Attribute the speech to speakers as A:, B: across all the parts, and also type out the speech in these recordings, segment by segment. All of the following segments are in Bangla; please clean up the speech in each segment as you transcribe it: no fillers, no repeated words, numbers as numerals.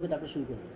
A: তারপরে শুরু করবে।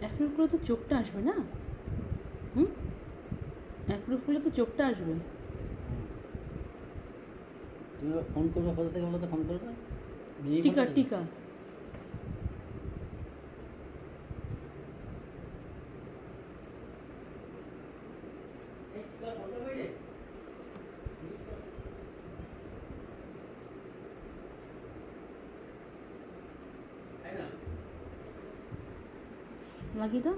B: এখন খুলে তো চোখটা আসবে না? এখন খুলে তো চোখটা আসবে।
A: তুমি ফোন করবে, কোথা থেকে বলো তো ফোন করবে?
B: টিকা টিকা লাগিয়ে দাও।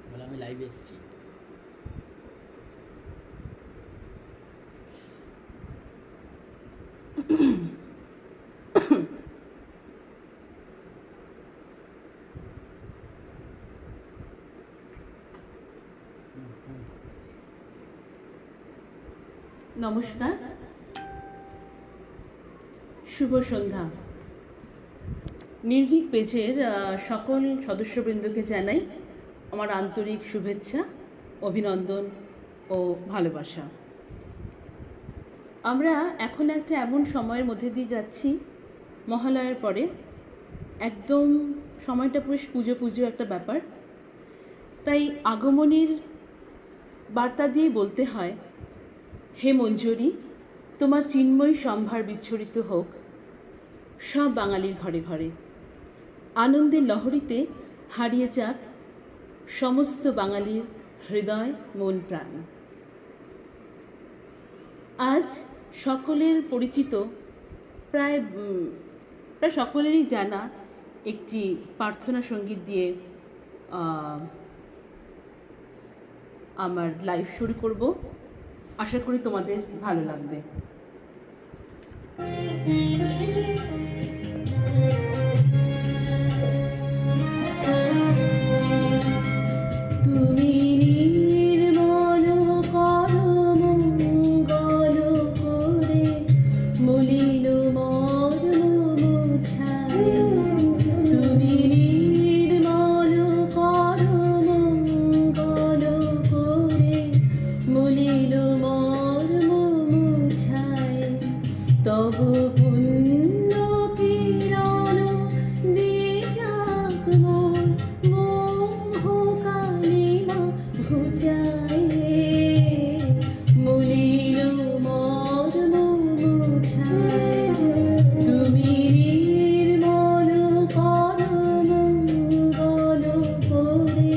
A: বলে আমি লাইভে এসেছি।
B: নমস্কার, শুভ সন্ধ্যা। নির্ভীক পেজের সকল সদস্যবৃন্দকে জানাই আমার আন্তরিক শুভেচ্ছা, অভিনন্দন ও ভালোবাসা। আমরা এখন একটা এমন সময়ের মধ্যে দিয়ে যাচ্ছি, মহালয়ার পরে একদম সময়টা পুরো পুজো পুজো একটা ব্যাপার। তাই আগমনীর বার্তা দিয়ে বলতে হয়, হে মঞ্জুরি, তোমার চিন্ময় সম্ভার বিচ্ছুরিত হোক সব বাঙালির ঘরে ঘরে। আনন্দের লহরীতে হারিয়ে যাক সমস্ত বাঙালির হৃদয়, মন, প্রাণ। আজ সকলের পরিচিত, প্রায় সকলেরই জানা একটি প্রার্থনা সঙ্গীত দিয়ে আমার লাইভ শুরু করব। আশা করি তোমাদের ভালো লাগবে। তুমি নির্মল করো মঙ্গল করে, মলিন মর্ম মুছায়। তুমি নির্মল করো মঙ্গল করে, মলিন মর্ম মুছায়। তবু পুণ্য কিরণ দিয়ে যাক মোর মোহ কালিমা ঘুচায়। মলিন মর্ম মুছায়। তুমি নির্মল করো মঙ্গল করে,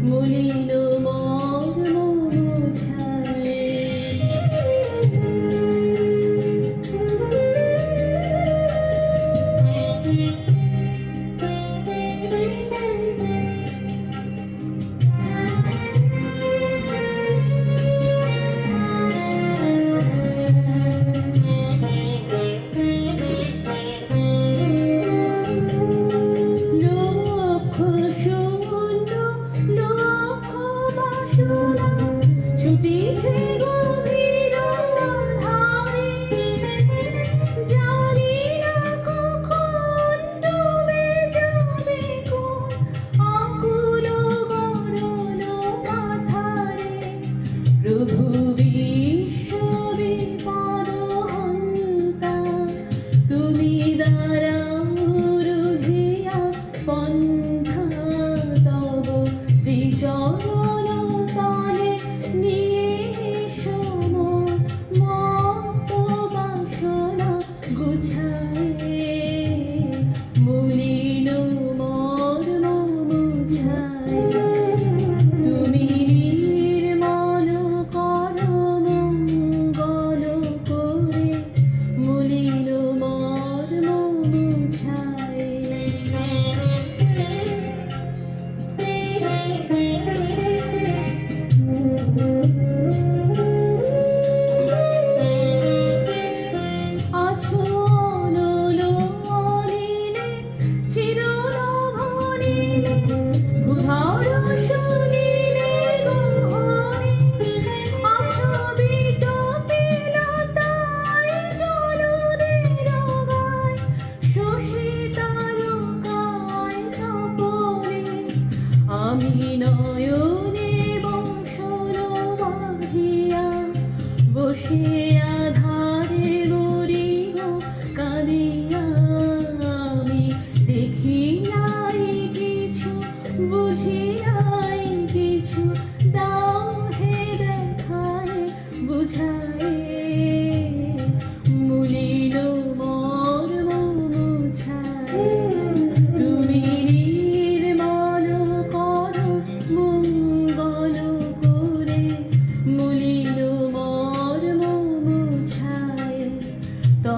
B: মলিন মর্ম মুছায়।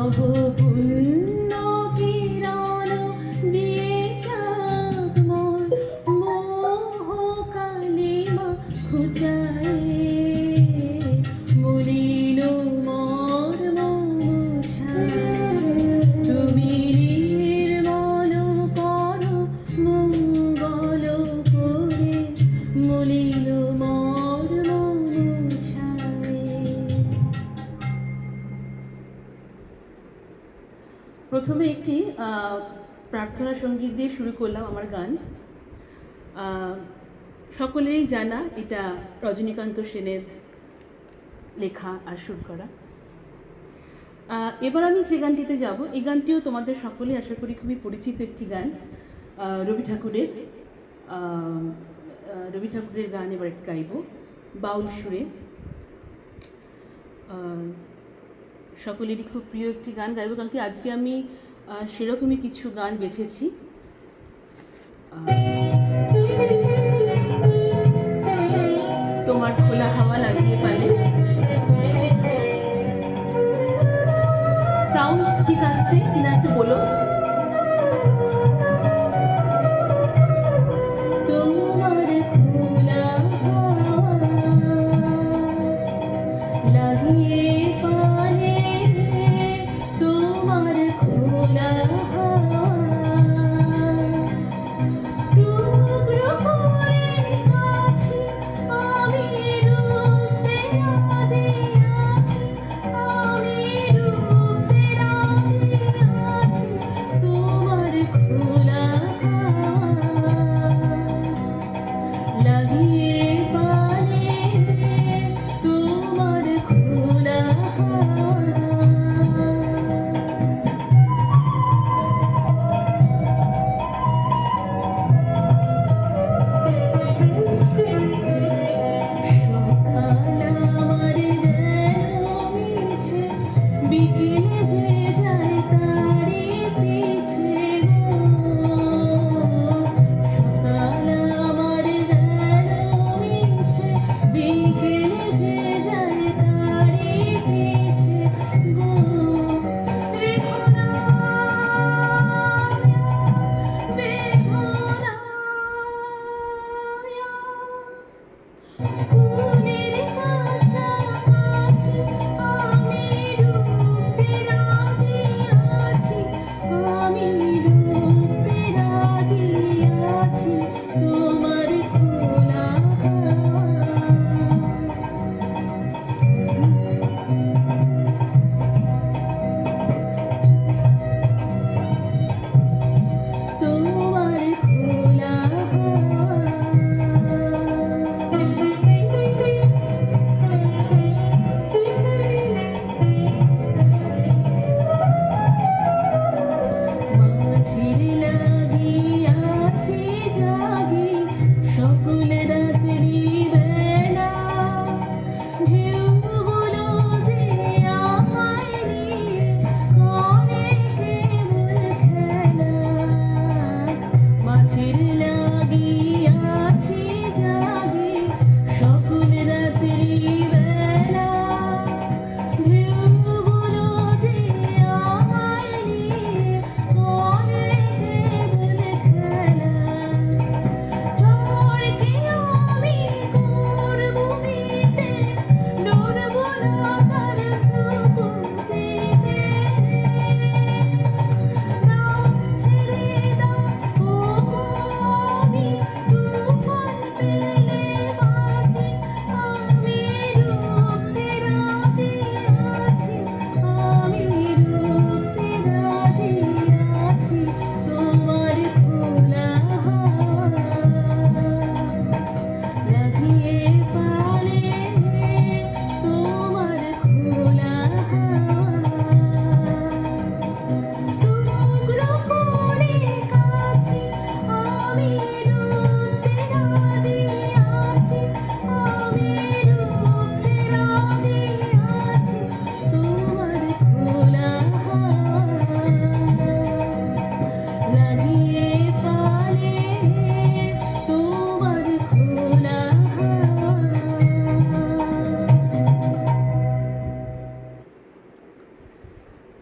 B: তব পুণ্য কিরণ দিয়ে যাক মোর মোহ কালিমা ঘুচায়ে মলিন মর্ম মুছায়ে তুমি নির্মল করো মঙ্গল করে মলিন মর্ম মুছায়ে। প্রথমে একটি প্রার্থনা সঙ্গীত দিয়ে শুরু করলাম আমার গান। সকলেরই জানা এটা রজনীকান্ত সেনের লেখা আর সুর করা। এবার আমি যে গানটিতে যাব, এই গানটিও তোমাদের সকলেই আশা করি খুবই পরিচিত একটি গান, রবি ঠাকুরের গান এবার একটি গাইব বাউল সুরে। সকলেরই খুব প্রিয় একটি গান গাইব, কারণ কি আজকে আমি সেরকমই কিছু গান বেছেছি। তোমার খোলা হাওয়া লাগিয়ে পালে। সাউন্ড ঠিক আসছে কিনা একটু বলো। তোমার খোলা হাওয়া লাগিয়ে পালে, তোমার খোলা হাওয়া টুকরো করে আছি আমি রূপে রাজি আছি, আমি রূপে রাজি আছি, তোমার খোলা হাওয়া লাগিয়ে পালে, তোমার খোলা হাওয়া। সকাল আমার গেল মিছে, বিকেলে যে যায় তারি পিছে গো। সকাল আমার গেল মিছে, বিকেলে যে যায় তারি পিছে গো। রেখো না বেদনা ফুলের কাছাকাছি আমি রূপে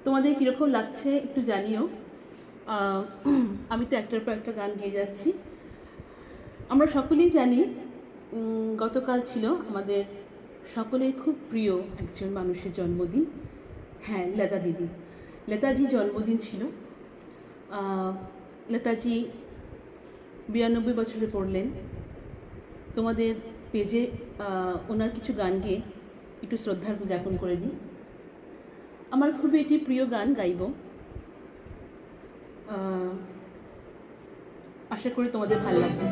B: তোমাদের কীরকম লাগছে একটু জানিও। আমি তো একটার পর একটা গান গেয়ে যাচ্ছি। আমরা সকলেই জানি গতকাল ছিল আমাদের সকলের খুব প্রিয় একজন মানুষের জন্মদিন। হ্যাঁ, লতা দিদি, লতাজি জন্মদিন ছিল। লতাজি 92 বছরে পড়লেন। তোমাদের পেজে ওনার কিছু গান গেয়ে একটু শ্রদ্ধার জ্ঞাপন করে দিই। আমার খুবই এটি প্রিয় গান, গাইব। আশা করি তোমাদের ভালো লাগবে।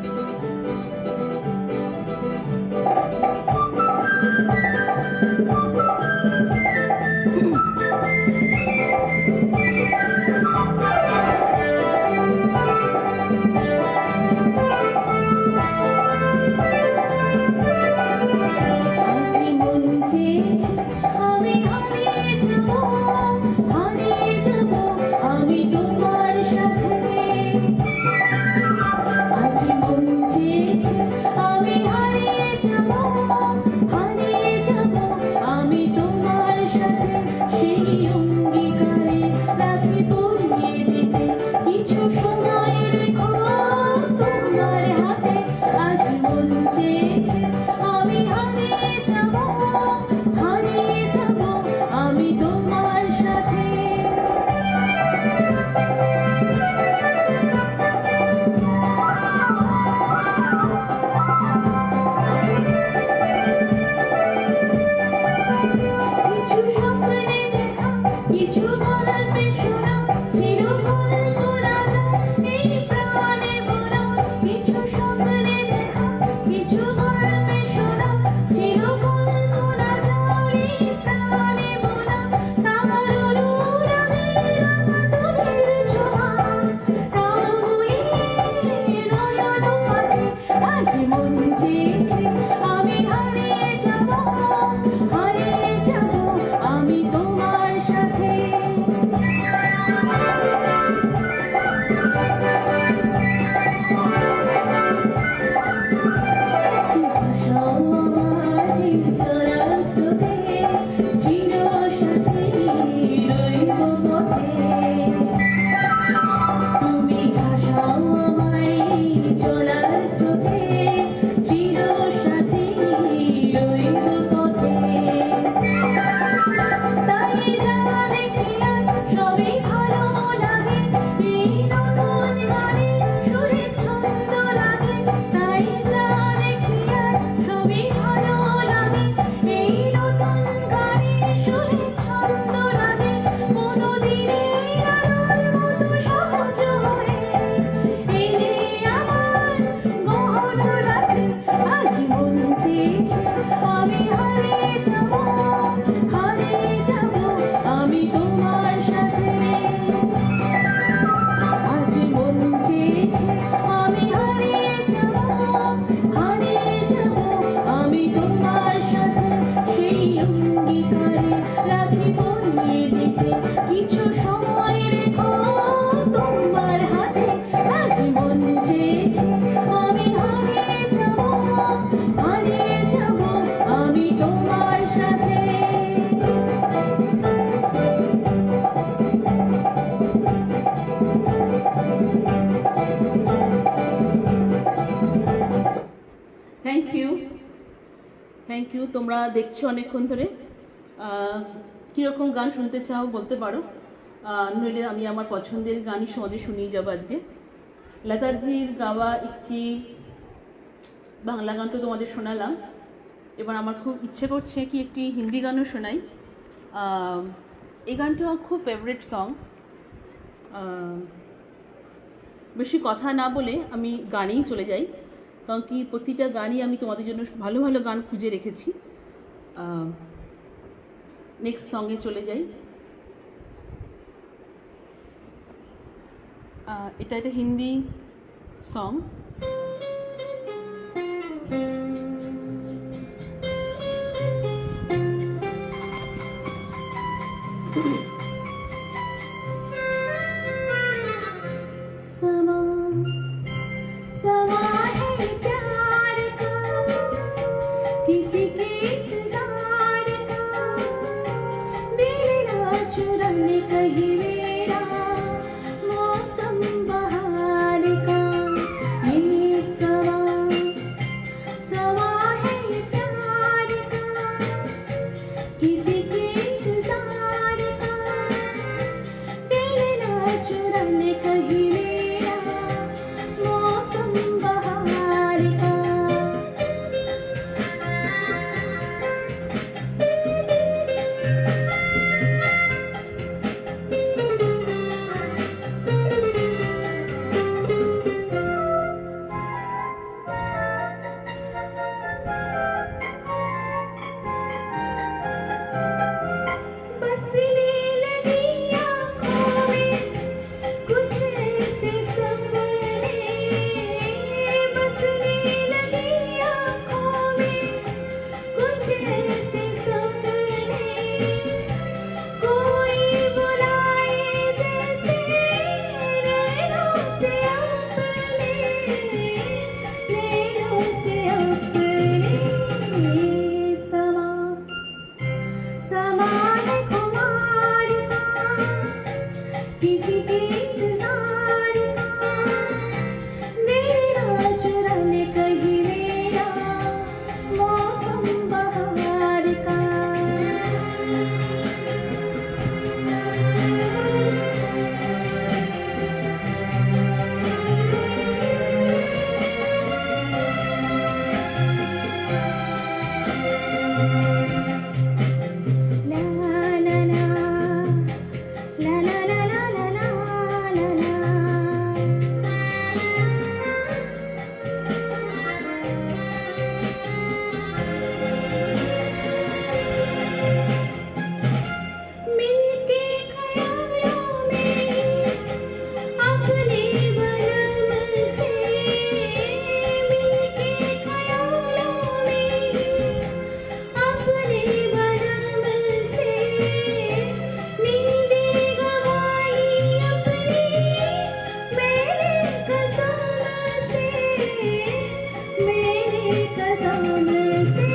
B: Thank you. তোমরা দেখছো অনেকক্ষণ ধরে। কীরকম গান শুনতে চাও বলতে পারো, নইলে আমি আমার পছন্দের গানই সহজে শুনিয়ে যাবো আজকে। লতাদির গাওয়া একটি বাংলা গান তো তোমাদের শোনালাম। এবার আমার খুব ইচ্ছে করছে কি একটি হিন্দি গানও শোনাই। এই গানটাও খুব ফেভারিট সং। বেশি কথা না বলে আমি গানেই চলে যাই, কারণ কি প্রতিটা গানই আমি তোমাদের জন্য ভালো ভালো গান খুঁজে রেখেছি। নেক্সট সঙ্গে চলে যাই। এটা একটা হিন্দি সং।
C: किसी के इंतजार का मेरा चुरा
B: चुराने कहीं मेरा मौसम बहार का। ये समा समा है ये प्यार का, किसी के इंतजार का। दिल ना चुराने कहीं मेरा मौसम बहार का। बसने लगी आँखों में कुछ ऐसे सपने, बसने लगी आँखों में कुछ ऐसे सपने। कोई बुलाए जैसे नैनों से अपने, नैनों से अपने। समा समा है खुमार का, किसी के इंतजार का। मेरा चुराने कहीं मेरा मौसम बहार का। ला ला ला ला ला ला ला ला ला ला। मिलके ख्यालों में अपने बरम से, मिलके ख्यालों में अपने बरम से। नींदें गंवाई अपनी मैंने कसम से, मैंने कसम से।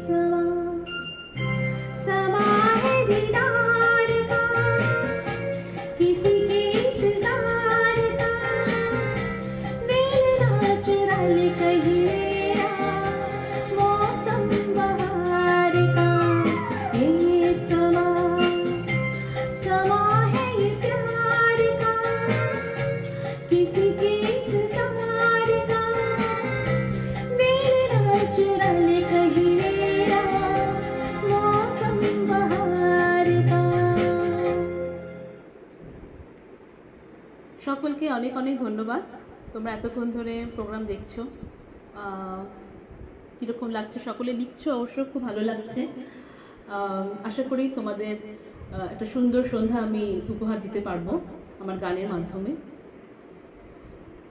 B: समा समा है दीदार का, किसी के इंतजार का। दिल ना चुराने कहीं मेरा मौसम बहार का। ये समा समा है ये प्यार का, किसी के इंतजार का। दिल ना चुराने कहीं मेरा मौसम बहार का। সকলকে অনেক অনেক ধন্যবাদ। তোমরা এতক্ষণ ধরে প্রোগ্রাম দেখছো। কীরকম লাগছে সকলে লিখছো, অবশ্য খুব ভালো লাগছে। আশা করি তোমাদের একটা সুন্দর সন্ধ্যা আমি উপহার দিতে পারবো আমার গানের মাধ্যমে।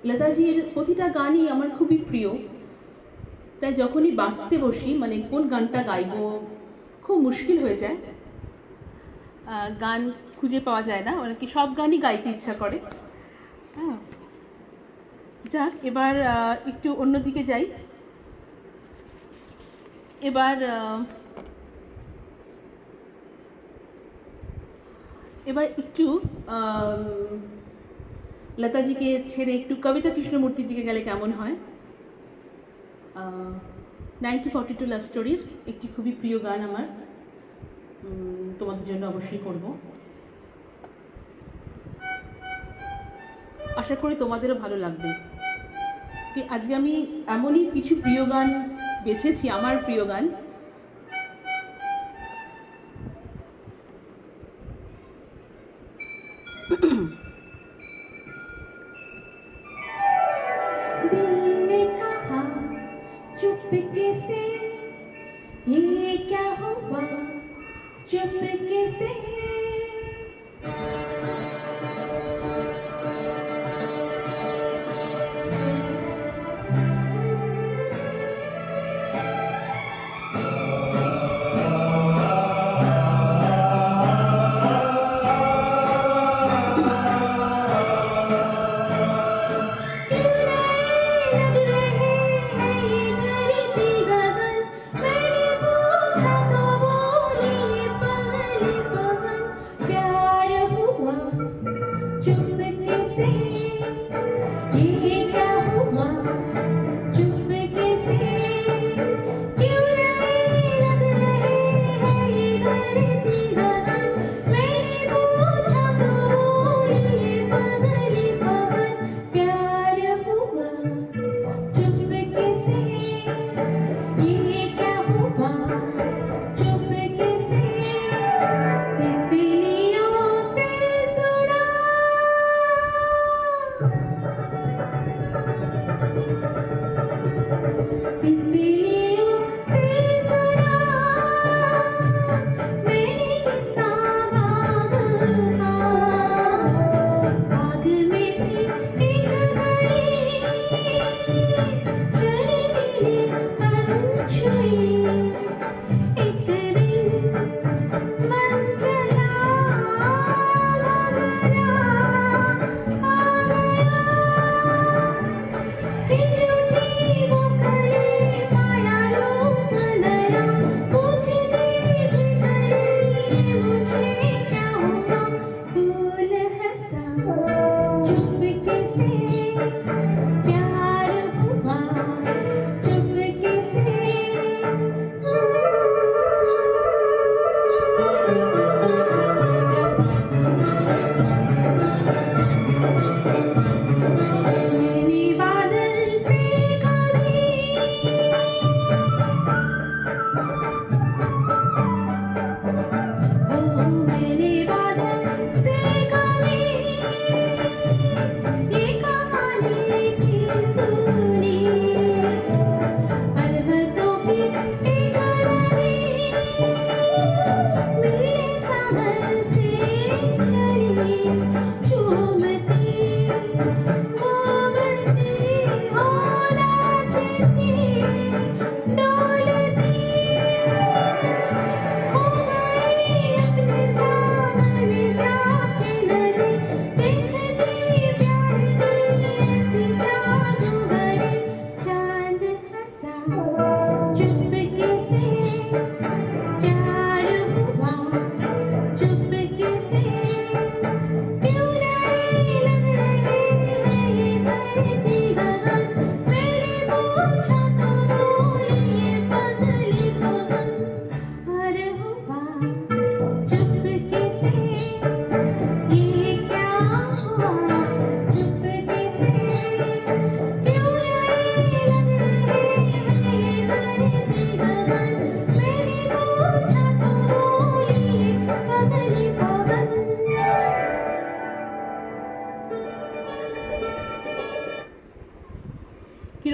B: লতাজির প্রতিটা গানই আমার খুবই প্রিয়, তাই যখনই বাজতে বসি মানে কোন গানটা গাইবো খুব মুশকিল হয়ে যায়। গান খুঁজে পাওয়া যায় না, মানে কি সব গানই গাইতে ইচ্ছা করে। হ্যাঁ, যাক এবার একটু অন্যদিকে যাই। এবার এবার একটু লতাজিকে ছেড়ে একটু কবিতা কৃষ্ণমূর্তির দিকে গেলে কেমন হয়। 1942 লাভ স্টোরির একটি খুবই প্রিয় গান আমার, তোমাদের জন্য অবশ্যই করব। আশা করি তোমাদেরও ভালো লাগবে। কি আজকে আমি এমনই কিছু প্রিয় গান বেছেছি, আমার প্রিয় গান। दिल ने कहा चुपके से, ये क्या हुआ चुपके से।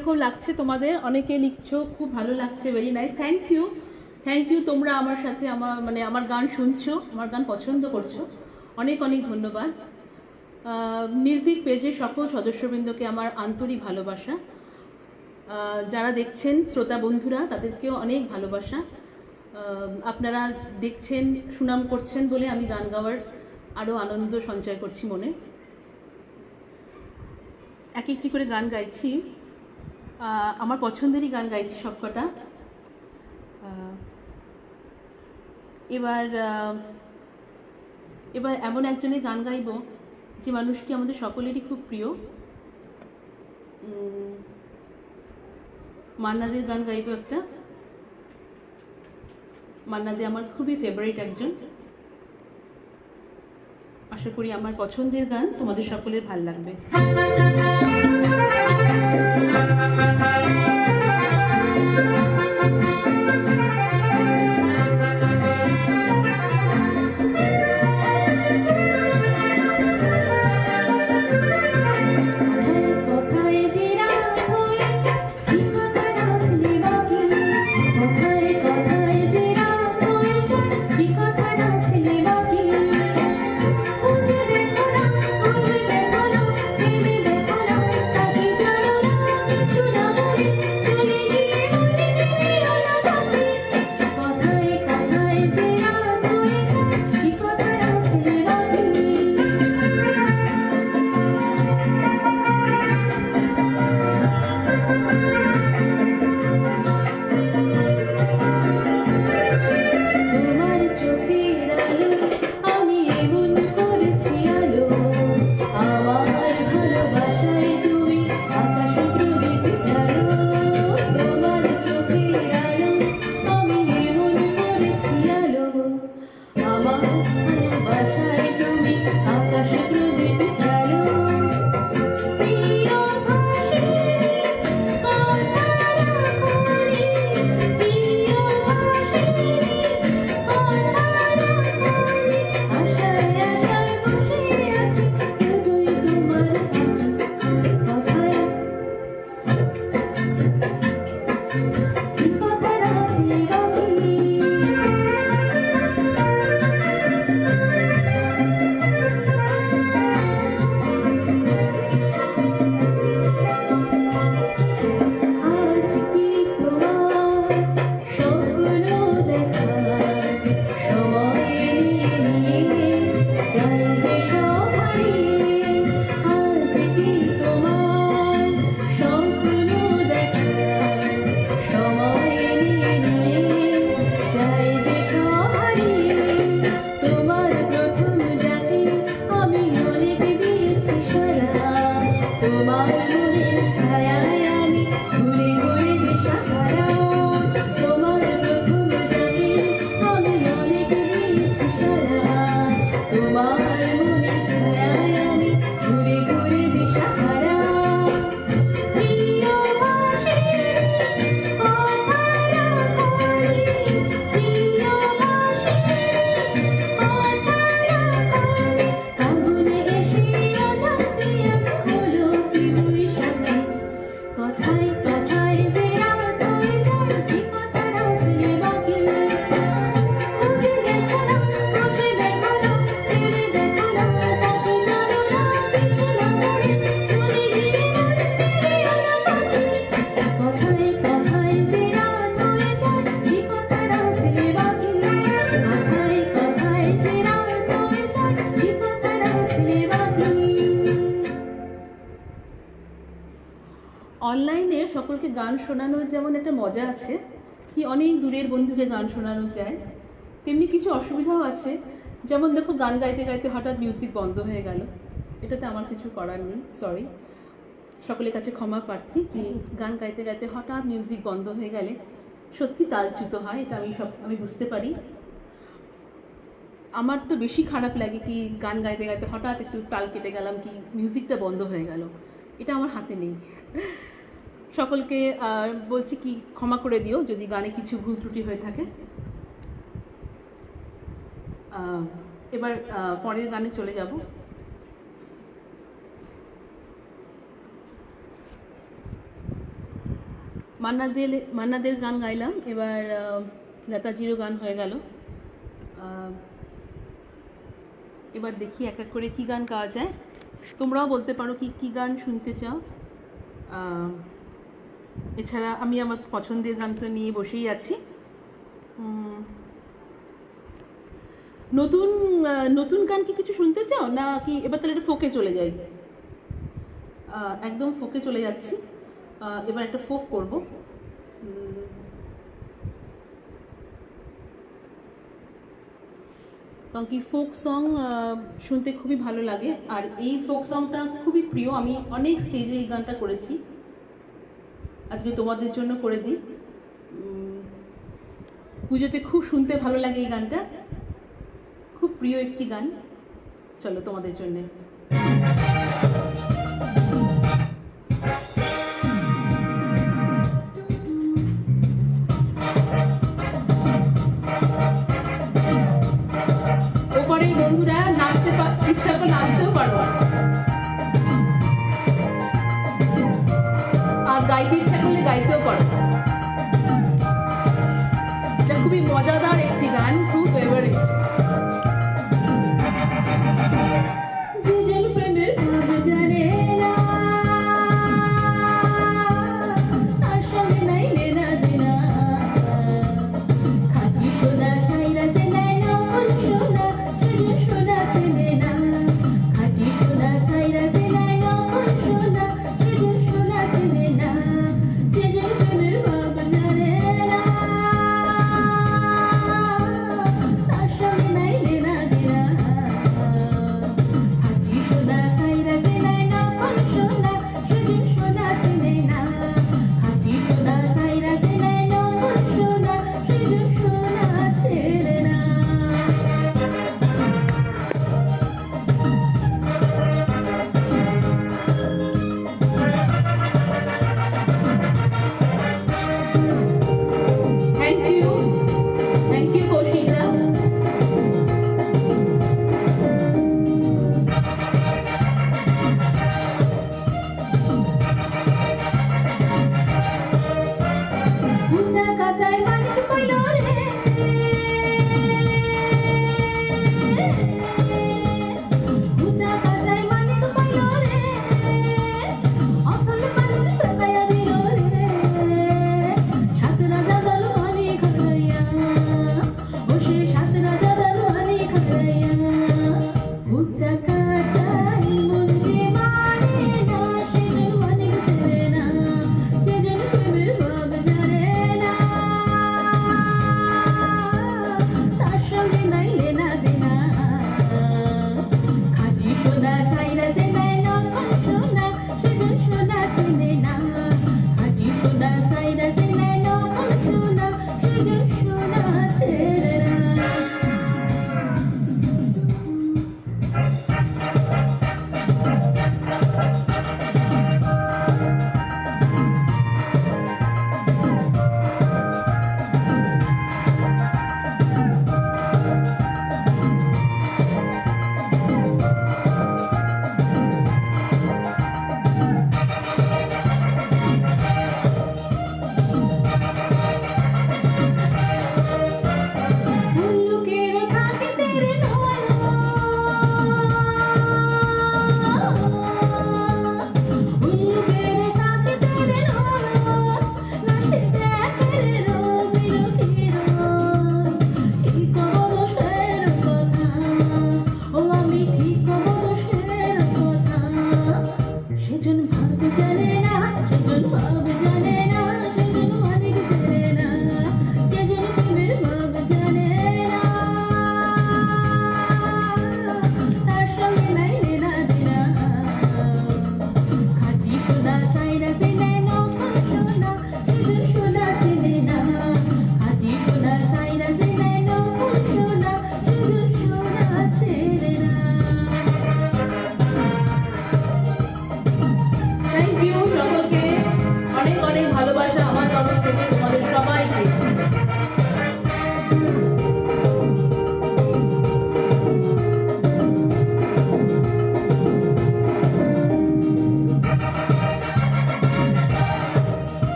B: কীরকম লাগছে তোমাদের? অনেকে লিখছো খুব ভালো লাগছে, very nice, thank you. Thank you, তোমরা আমার সাথে আমার গান শুনছো, আমার গান পছন্দ করছো, অনেক অনেক ধন্যবাদ। নির্ভীক পেজের সকল সদস্যবৃন্দকে আমার আন্তরিক ভালোবাসা। যারা দেখছেন শ্রোতা বন্ধুরা তাদেরকেও অনেক ভালোবাসা। আপনারা দেখছেন, সুনাম করছেন বলে আমি গান গাওয়ার আরও আনন্দ সঞ্চয় করছি মনে। এক একটি করে গান গাইছি, আমার পছন্দেরই গান গাইছি সবকটা। এবার এমন একজনের গান গাইব যে মানুষটি আমাদের সকলেরই খুব প্রিয়। মান্নাদের গান গাইব একটা। মান্নাদে আমার খুবই ফেভারিট একজন। আশা করি আমার পছন্দের গান তোমাদের সকলের ভাল লাগবে। অনলাইনে সকলকে গান শোনানোর যেমন একটা মজা আছে, কি অনেক দূরের বন্ধুকে গান শোনানো যায়, তেমনি কিছু অসুবিধাও আছে। যেমন দেখো, গান গাইতে গাইতে হঠাৎ মিউজিক বন্ধ হয়ে গেল, এটাতে আমার কিছু করার নেই, সরি। সকলের কাছে ক্ষমা প্রার্থী। কি গান গাইতে গাইতে হঠাৎ মিউজিক বন্ধ হয়ে গেলে সত্যি তালচ্যুত হয়, এটা আমি বুঝতে পারি। আমার তো বেশি খারাপ লাগে কি গান গাইতে গাইতে হঠাৎ একটু তাল কেটে গেলাম, কি মিউজিকটা বন্ধ হয়ে গেল, এটা আমার হাতে নেই। সকলকে বলছি কি ক্ষমা করে দিও যদি গানে কিছু ভুল ত্রুটি হয়ে থাকে। এবার পরের গানে চলে যাব। মান্নাদের গান গাইলাম, এবার লতাজিরও গান হয়ে গেল। এবার দেখি এক এক করে কী গান গাওয়া যায়। তোমরাও বলতে পারো কী গান শুনতে চাও। এছাড়া আমি আমার পছন্দের গানটা নিয়ে বসেই আছি। নতুন নতুন গান কি কিছু শুনতে চাও, না কি এবার তাহলে একটা ফোকে চলে যাই? একদম ফোকে চলে যাচ্ছি। এবার একটা ফোক করব। কারণ কি ফোক সং শুনতে খুবই ভালো লাগে, আর এই ফোক সংটা খুবই প্রিয়। আমি অনেক স্টেজে এই গানটা করেছি, আজকে তোমাদের জন্য করে দিই। পুজোতে খুব শুনতে ভালো লাগে এই গানটা, খুব প্রিয় একটি গান। চলো তোমাদের জন্যে। ওপরে বন্ধুরা নাচতে ইচ্ছা করে নাচতেও পারো, আর গাইতে ইচ্ছা করলে গাইতেও পারো। এটা খুবই মজাদার একটি গান, খুব ফেভারিট।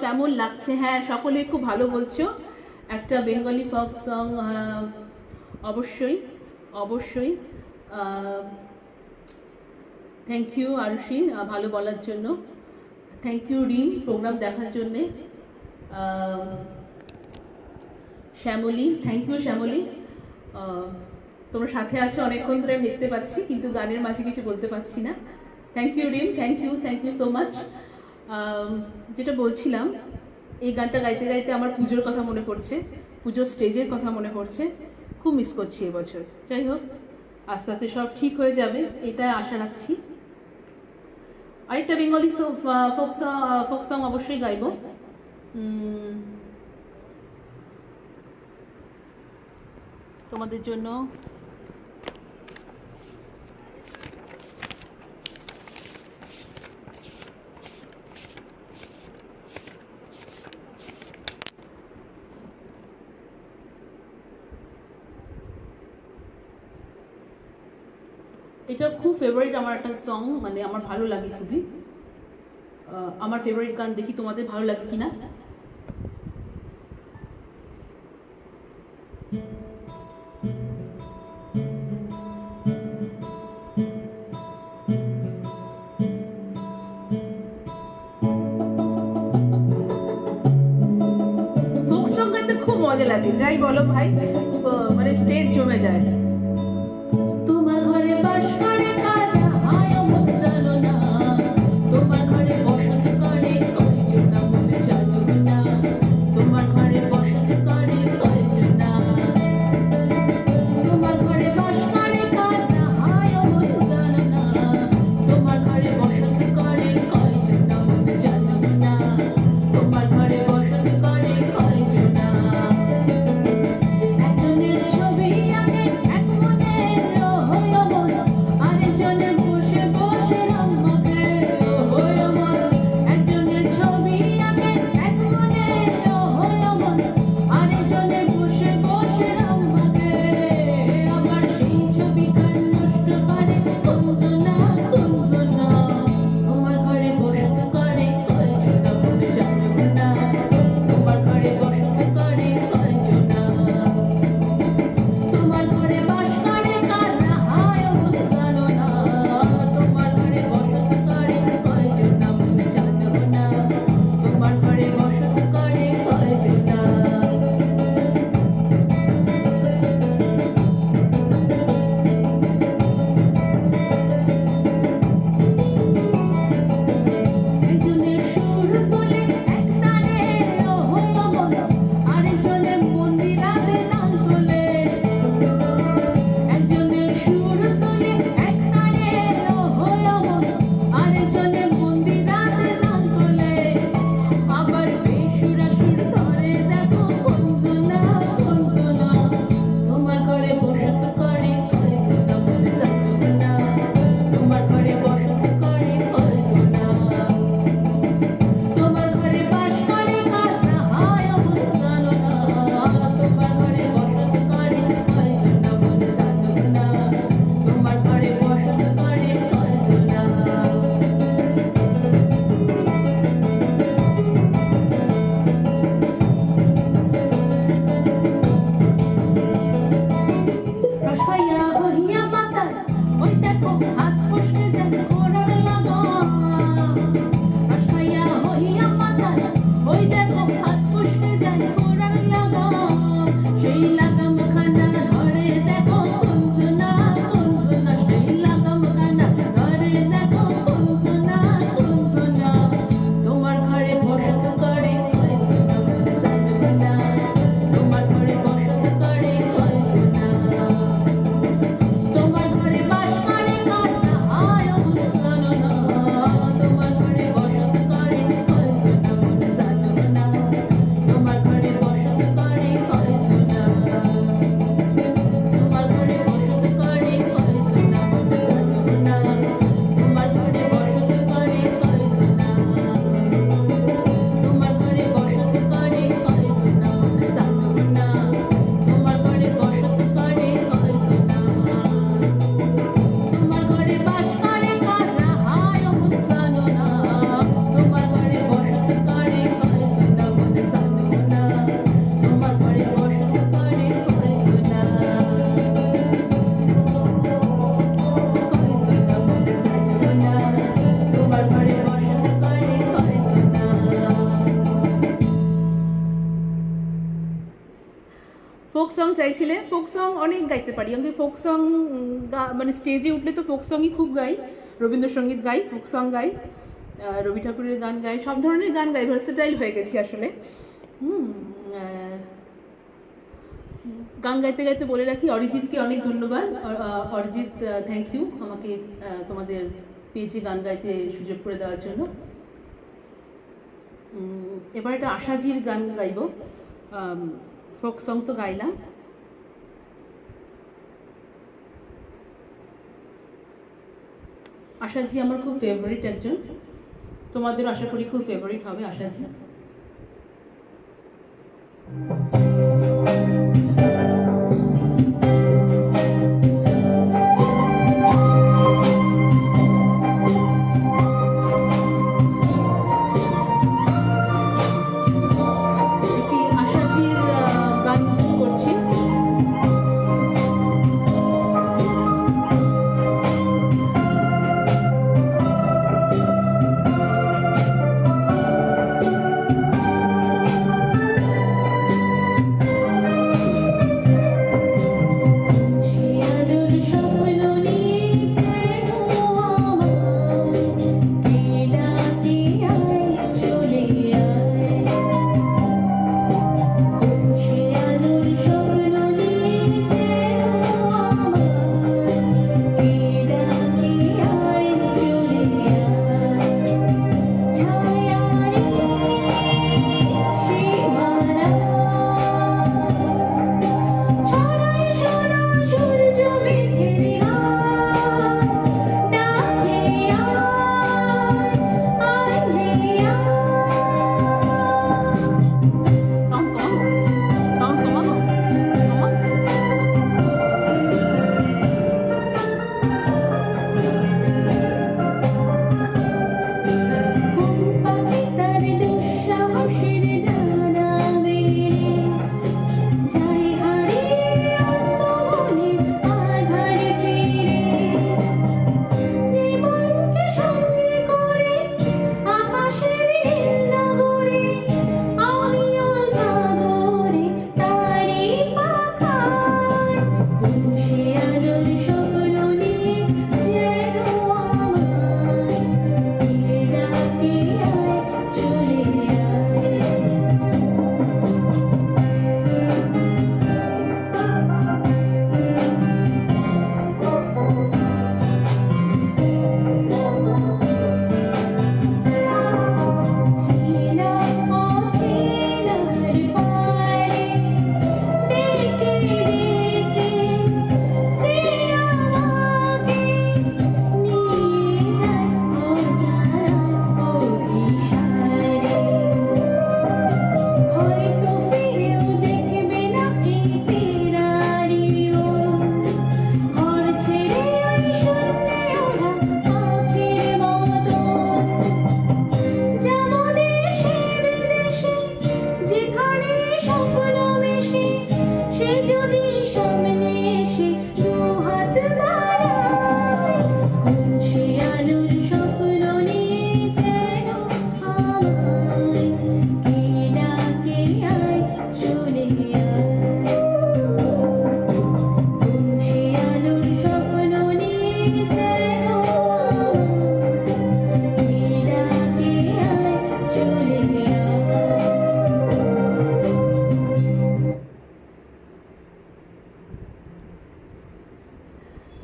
B: কেমন লাগছে? হ্যাঁ, সকলেই খুব ভালো বলছো। একটা বেঙ্গলি ফোক সং, অবশ্যই অবশ্যই। থ্যাংক ইউ আরুষি ভালো বলার জন্য। থ্যাংক ইউ রিম প্রোগ্রাম দেখার জন্যে। Shyamali, thank you Shyamali. তোমার সাথে আছো অনেকক্ষণ ধরে আমি দেখতে পাচ্ছি, কিন্তু গানের মাঝে কিছু বলতে পারছি না। Thank you Rim, thank you so much. যেটা বলছিলাম, এই গানটা গাইতে গাইতে আমার পুজোর কথা মনে পড়ছে, পুজোর স্টেজের কথা মনে পড়ছে। খুব মিস করছি এবছর। যাই হোক, আস্তে আস্তে সব ঠিক হয়ে যাবে, এটা আশা রাখছি। আরেকটা বেঙ্গলি ফোক সং অবশ্যই গাইব। তোমাদের জন্য এটা খুব ফেভারিট আমার একটা সং, মানে আমার ভালো লাগে খুবই। আমার ফেভারিট গান, দেখি তোমাদের ভালো লাগে কিনা। ফোক সং গাইতে খুব মজা লাগে, যাই বলো ভাই, মানে স্টেজ জমে যায়। তোমার ঘরে বাস করে কারা, হায় অমন জানো না। তোমার ঘরে বসত করে কয়জন আমল জানো না। তোমার ঘরে বসত করে কয়জন না। তোমার ঘরে বাস করে কারা, হায় অমন জানো না। তোমার ঘরে বসত করে কয়জন আমল জানো না। তোমার ঘরে বসত করে কয়জন না। একজনের ছবি আঁকে চাইছিলে ফোক সং অনেক গাইতে পারি, আমি ফোক সং মানে স্টেজে উঠলে তো ফোক সংই খুব গাই, রবীন্দ্রসঙ্গীত গাই, ফোক সং গাই, রবি ঠাকুরের গান গাই, সব ধরনের গান গাই, ভার্সেটাইল হয়ে গেছি আসলে। গান গাইতে গাইতে বলে রাখি অরিজিৎকে অনেক ধন্যবাদ। অরিজিৎ থ্যাংক ইউ আমাকে তোমাদের পেজে গান গাইতে সুযোগ করে দেওয়ার জন্য। এবার একটা আশাজির গান গাইব, ফোক সং তো গাইলাম। আশাজি আমার খুব ফেভারিট একজন, তোমাদেরও আশা করি খুব ফেভারিট হবে আশাজি। একটি আশাজির গান করছি।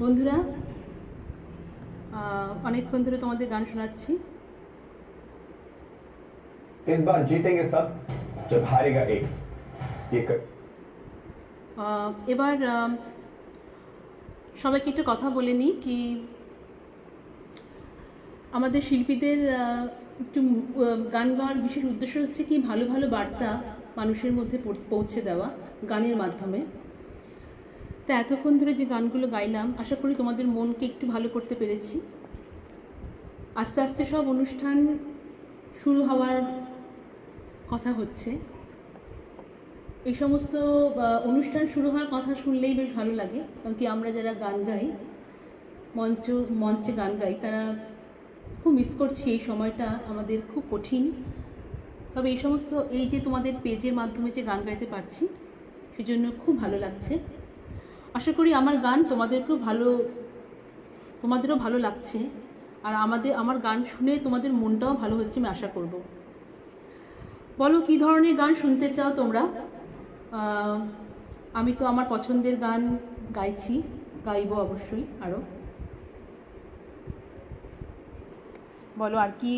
B: বন্ধুরা, অনেকক্ষণ ধরে তোমাদের গান শোনাচ্ছি।
C: इस बार जीतेंगे सब, जब हारेगा एक।
B: এবার সবাইকে একটু কথা বলে নিই কি আমাদের শিল্পীদের একটু গান গাওয়ার বিশেষ উদ্দেশ্য হচ্ছে কি ভালো ভালো বার্তা মানুষের মধ্যে পৌঁছে দেওয়া গানের মাধ্যমে। তা এতক্ষণ ধরে যে গানগুলো গাইলাম আশা করি তোমাদের মনকে একটু ভালো করতে পেরেছি। আস্তে আস্তে সব অনুষ্ঠান শুরু হওয়ার কথা হচ্ছে। এই সমস্ত অনুষ্ঠান শুরু হওয়ার কথা শুনলেই বেশ ভালো লাগে, কারণ কি আমরা যারা গান গাই, মঞ্চে গান গাই, তারা খুব মিস করছি এই সময়টা, আমাদের খুব কঠিন। তবে এই সমস্ত এই যে তোমাদের পেজের মাধ্যমে যে গান গাইতে পারছি সেজন্য খুব ভালো লাগছে। আশা করি আমার গান তোমাদেরও ভালো লাগছে, আর আমার গান শুনে তোমাদের মনটাও ভালো হচ্ছে আমি আশা করব। বলো কী ধরনের গান শুনতে চাও তোমরা? আমি তো আমার পছন্দের গান গাইবো অবশ্যই। আরও বলো আর কি।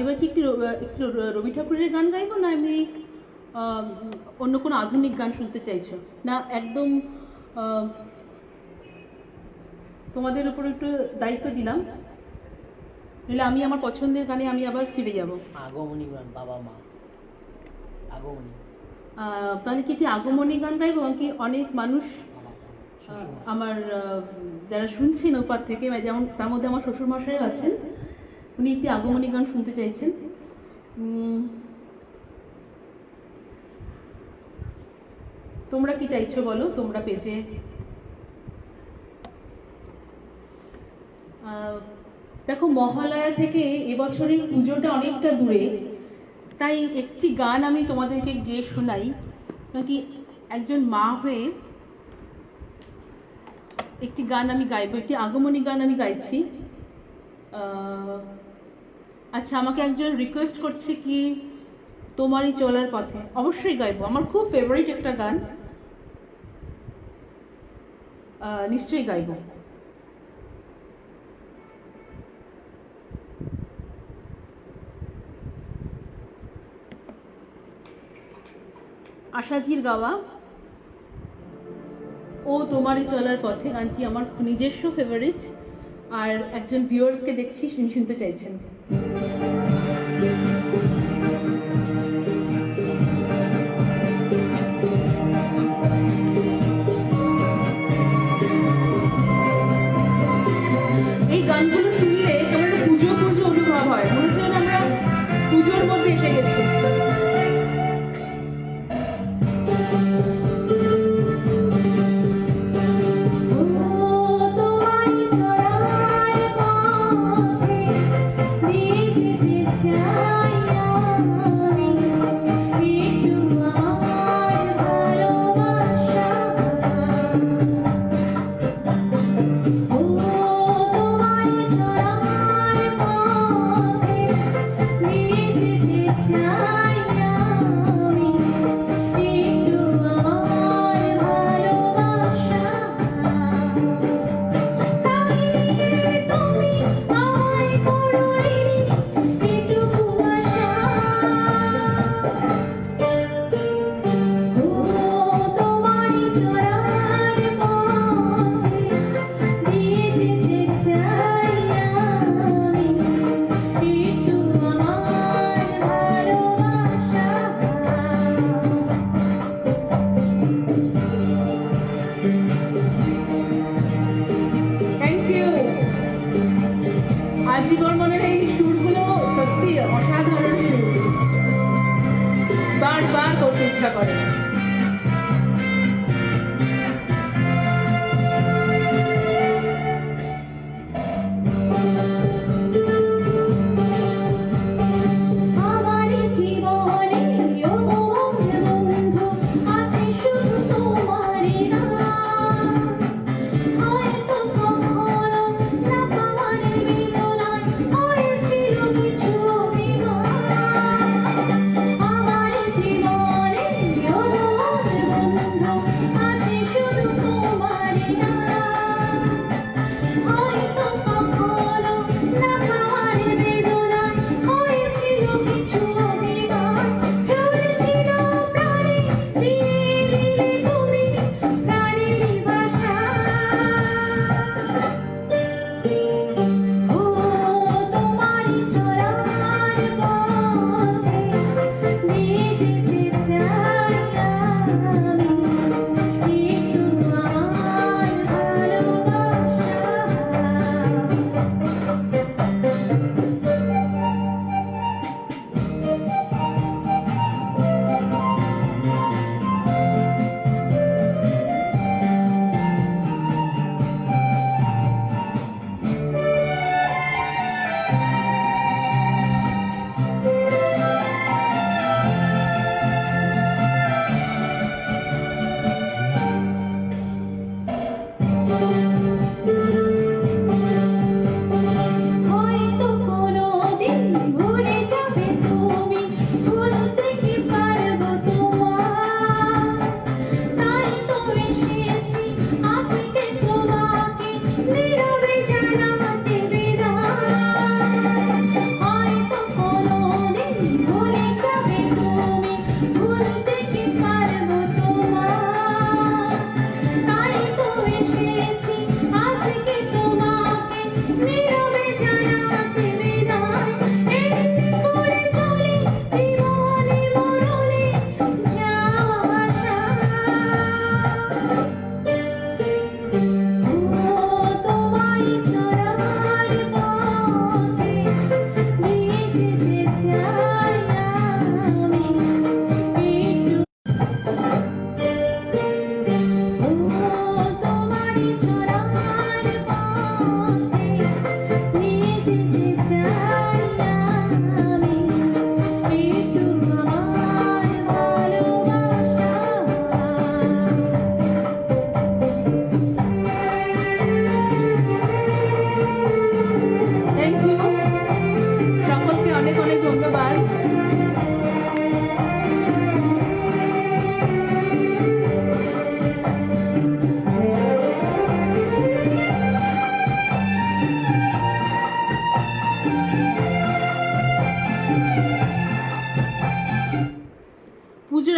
B: এবার কি একটু রবি ঠাকুরের গান গাইবো, না এমনি অন্য কোনো আধুনিক গান শুনতে চাইছো? না একদম তোমাদের উপর একটু দায়িত্ব দিলাম, নইলে আমি আমার পছন্দের গানে আমি আবার ফিরে যাব।
A: আগমনী গান, বাবা মা আগমনী।
B: তাহলে কি আগমনী গান গাইবো? কি অনেক মানুষ আমার যারা শুনছেন ওপার থেকে, যেমন তার মধ্যে আমার শ্বশুরমশাইও আছেন, উনি একটি আগমনী গান শুনতে চাইছেন। তোমরা কি চাইছো বলো, তোমরা পেজে। দেখো, মহালয়া থেকে এবছরের পুজোটা অনেকটা দূরে, তাই একটি গান আমি তোমাদেরকে গেয়ে শোনাই, নাকি একজন মা হয়ে একটি গান আমি গাইবো, একটি আগমনী গান আমি গাইছি। আচ্ছা, আমাকে একজন রিকোয়েস্ট করছে কি তোমারই চলার পথে, অবশ্যই গাইবো, আমার খুব ফেভারিট একটা গান, নিশ্চয়ই গাইবো। আশাজির গাওয়া ও তোমারই চলার পথে গানটি আমার নিজস্ব ফেভারিট, আর একজন ভিউয়ার্সকে দেখছি শুনতে চাইছেন। এই গানগুলো শুনলে তোমার পুজো অনুভব হয়, মনে হচ্ছে আমরা পুজোর মধ্যে এসে গেছি। আজীবন মনের এই সুরগুলো সত্যি অসাধারণ সুর, বারবার করতে ইচ্ছা করে।
D: আমার জীবনে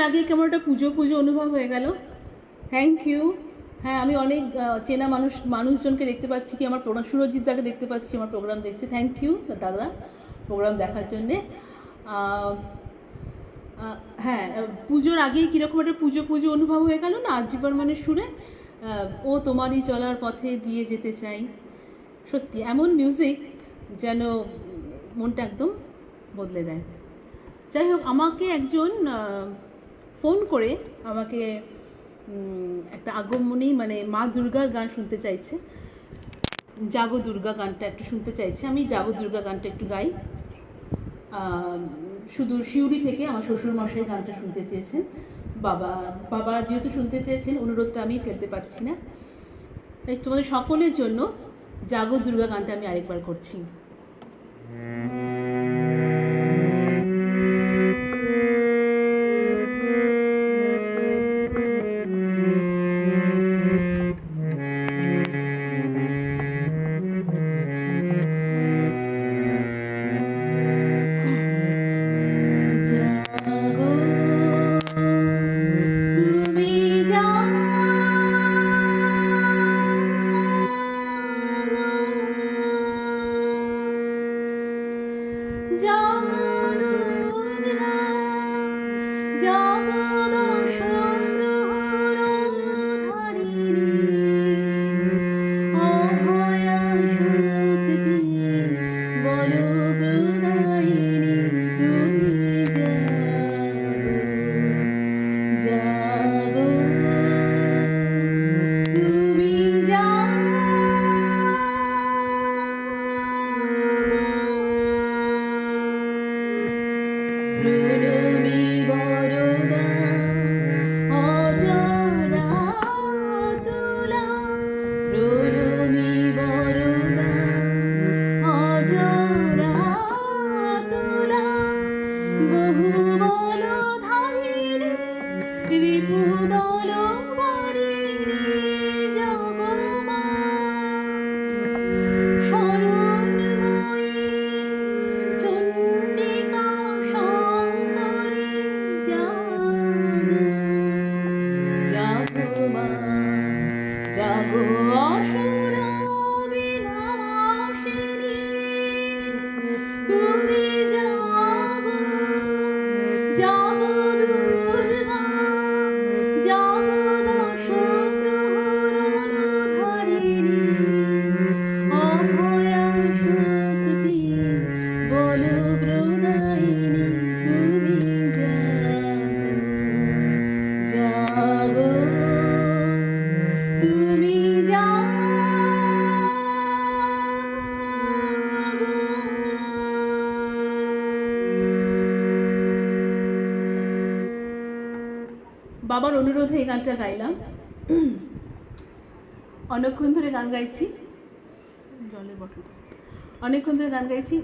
B: আগে কেমন একটা পুজো পুজো অনুভব হয়ে গেল। Thank you. হ্যাঁ, আমি অনেক চেনা মানুষজনকে দেখতে পাচ্ছি, কি আমার প্রোগ্রাম, সুরজিৎ দাকে দেখতে পাচ্ছি আমার প্রোগ্রাম দেখছে। থ্যাংক ইউ দাদা প্রোগ্রাম দেখার জন্যে। হ্যাঁ, পুজোর আগেই কীরকম একটা পুজো পুজো অনুভব হয়ে গেল না আরজি বর্মনের সুরে, ও তোমারই চলার পথে দিয়ে যেতে চাই। সত্যি এমন মিউজিক যেন মনটা একদম বদলে দেয়। যাই হোক, আমাকে একজন ফোন করে আমাকে একটা আগমনী মানে মা দুর্গার গান শুনতে চাইছে, জাগো দুর্গা গানটা একটু শুনতে চাইছে। আমি জাগো দুর্গা গানটা একটু গাই। শুধু শিউরি থেকে আমার শ্বশুরমশাই গানটা শুনতে চেয়েছেন। বাবা যেহেতু শুনতে চেয়েছেন, অনুরোধটা আমি ফেলতে পারছি না। তাই তোমাদের সকলের জন্য জাগো দুর্গা গানটা আমি আরেকবার করছি। বাবার অনুরোধে এই গানটা গাইলাম। অনেকক্ষণ ধরে গান গাইছি, জলের বটল অনেকক্ষণ ধরে গান গাইছি।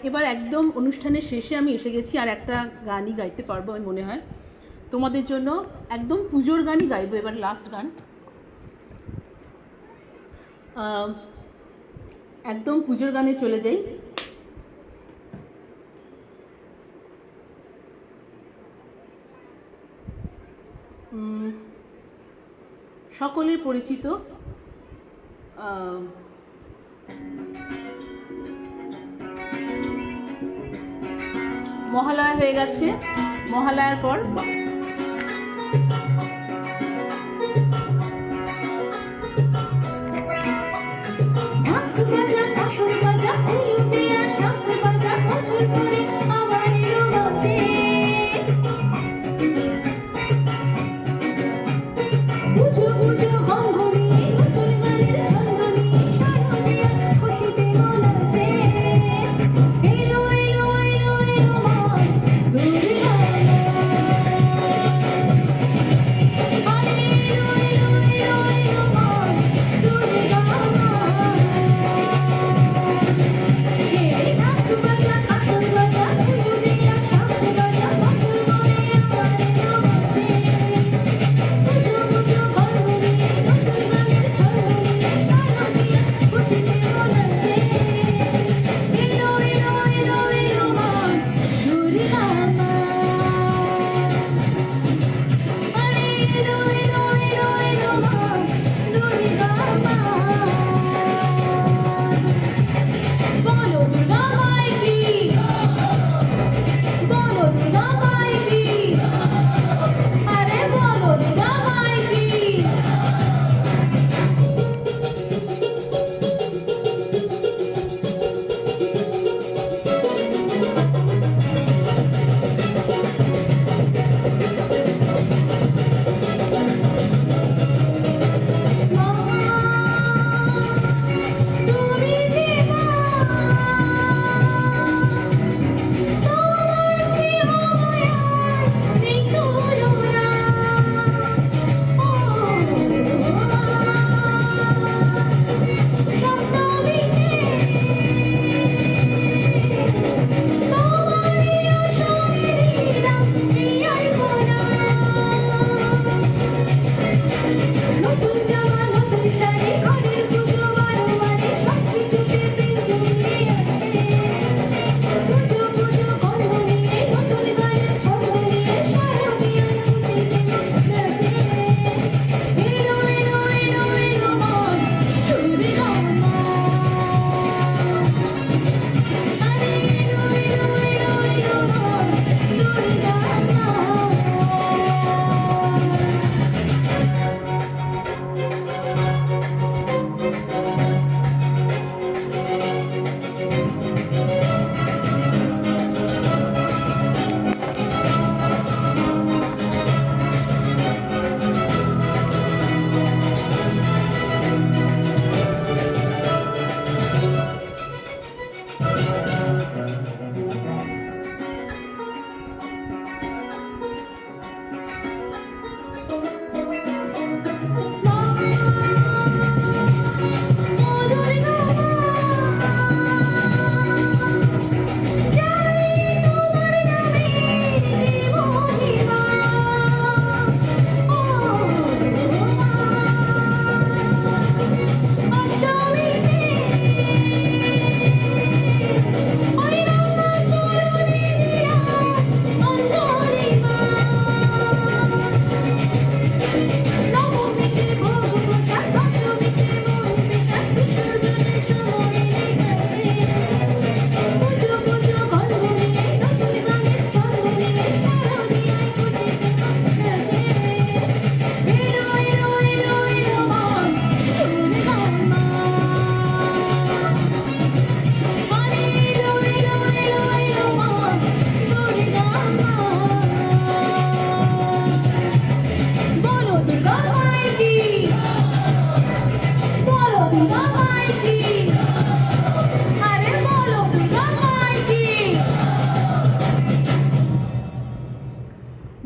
B: এবার একদম অনুষ্ঠানের শেষে আমি এসে গেছি, আর একটা গানই গাইতে পারবো আমি মনে হয় তোমাদের জন্য। একদম পুজোর গানই গাইবো এবার, লাস্ট গান। একদম পুজোর গানে চলে যাই। সকলের পরিচিত মহালয়া হয়ে গেছে। মহালয়ার পর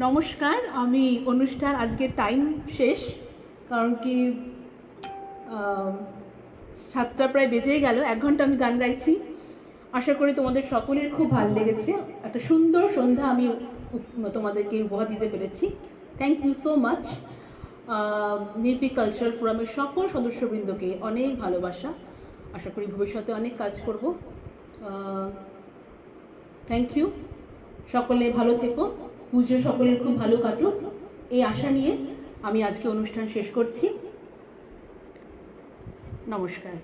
B: নমস্কার, আমি অনুষ্ঠান আজকের টাইম শেষ, কারণ কি 7টা প্রায় বেজেই গেল। 1 ঘন্টা আমি গান গাইছি। আশা করি তোমাদের সকলের খুব ভালো লেগেছে। একটা সুন্দর সন্ধ্যা আমি তোমাদেরকে উপহার দিতে পেরেছি। Thank you so much. Nirbhik cultural ফোরামের সকল সদস্যবৃন্দকে অনেক ভালোবাসা। আশা করি ভবিষ্যতে অনেক কাজ করব। Thank you. সকলে ভালো থেকো, পুজো সকলের খুব ভালো কাটুক, এই আশা নিয়ে আমি আজকে অনুষ্ঠান শেষ করছি। নমস্কার।